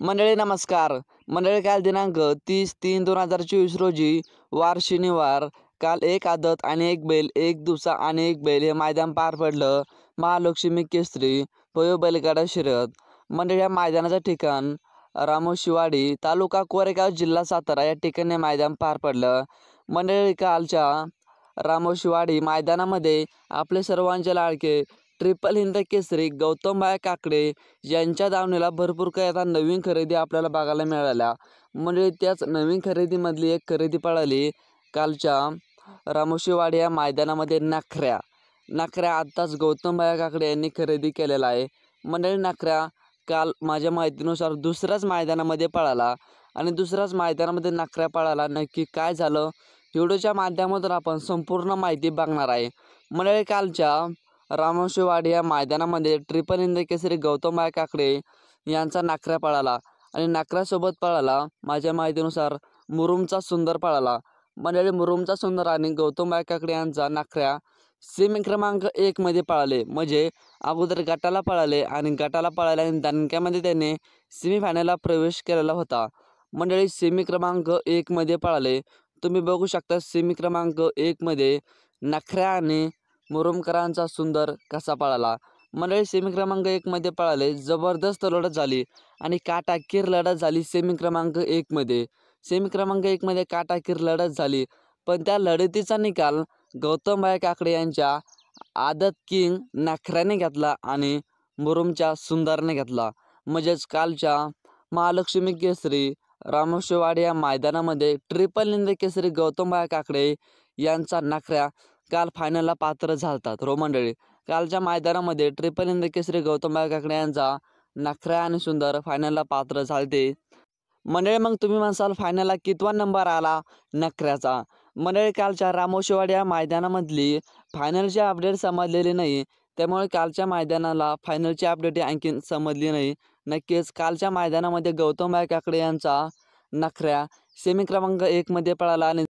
मंडळी नमस्कार. मंडळी काल दिनांक 30/3/2024 रोजी वार शनिवार काल एक आदत आणि एक बैल, एक दुसा आणि एक बैल हे मैदान पार पडलं. महालक्ष्मी केसरी पयो बैलगाडा शर्यत. मंडळी या मैदानाचं ठिकाण रामोशीवाडी, तालुका कोरेगाव, जिल्हा सातारा या ठिकाणी मैदान पार पडलं. मंडळी कालच्या रामोशीवाडी मैदानामध्ये आपले सर्वांचे लाडके ट्रिपल हिंद केसरी गौतमभाई काकडे यांच्या दावणीला भरपूर काही आता नवीन खरेदी आपल्याला बघायला मिळाल्या. म्हणजे त्याच नवीन खरेदीमधली एक खरेदी पळाली कालच्या रामोशीवाडी या मैदानामध्ये. नखऱ्या आत्ताच गौतमभाई काकडे यांनी खरेदी केलेला आहे. मंडळी नखऱ्या काल माझ्या माहितीनुसार दुसऱ्याच मैदानामध्ये पळाला आणि दुसऱ्याच मैदानामध्ये नखऱ्या पळाला. नक्की काय झालं व्हिडिओच्या माध्यमातून आपण संपूर्ण माहिती बघणार आहे. मंडळी कालच्या रामोशीवाडी या मैदानामध्ये ट्रिपल हिंद केसरी गौतमभाई काकडे यांचा नखऱ्या पळाला आणि नखऱ्यासोबत पळाला माझ्या माहितीनुसार मुरुमचा सुंदर पळाला. मंडळी मुरुमचा सुंदर आणि गौतमभाई काकडे यांचा नखऱ्या सेमी क्रमांक 1 मध्ये पळाले. म्हणजे अगोदर गटाला पळाले आणि गटाला पळाले आणि दणक्यामध्ये त्यांनी सेमीफायनलला प्रवेश केलेला होता. मंडळी सेमी क्रमांक 1 मध्ये पळाले. तुम्ही बघू शकता सेमी क्रमांक 1 मध्ये नखऱ्या आणि मुरुमकरांचा सुंदर कसा पळाला. मंडळी सेमी क्रमांक 1 मध्ये पळाले. जबरदस्त लढत झाली आणि काटाकीर लढत झाली सेमी क्रमांक 1 मध्ये. सेमी क्रमांक 1 मध्ये काटाकीर लढत झाली, पण त्या लढतीचा निकाल गौतमभाई काकडे यांच्या आदत किंग नखऱ्याने घेतला आणि मुरुमच्या सुंदरने घेतला. म्हणजेच कालच्या महालक्ष्मी केसरी रामोशीवाडी या मैदानामध्ये ट्रिपल हिंद केसरी गौतमभाई काकडे यांचा नखऱ्या काल फायनलला पात्र झालतात. मंडळी कालच्या मैदानामध्ये ट्रिपल हिंद केसरी गौतमभाई काकडे यांचा नखऱ्या आणि सुंदर फायनलला पात्र झालते. मंडळी मग तुम्ही म्हणसाल फायनलला कितवा नंबर आला नखऱ्याचा. मंडळी कालच्या रामोशीवाडी या मैदानामधली फायनलची अपडेट समजलेली नाही, त्यामुळे कालच्या मैदानाला फायनलची अपडेट आणखीन समजली नाही. नक्कीच कालच्या मैदानामध्ये गौतमभाई काकडे यांचा नखऱ्या सेमी क्रमांक 1 मध्ये पळाला आणि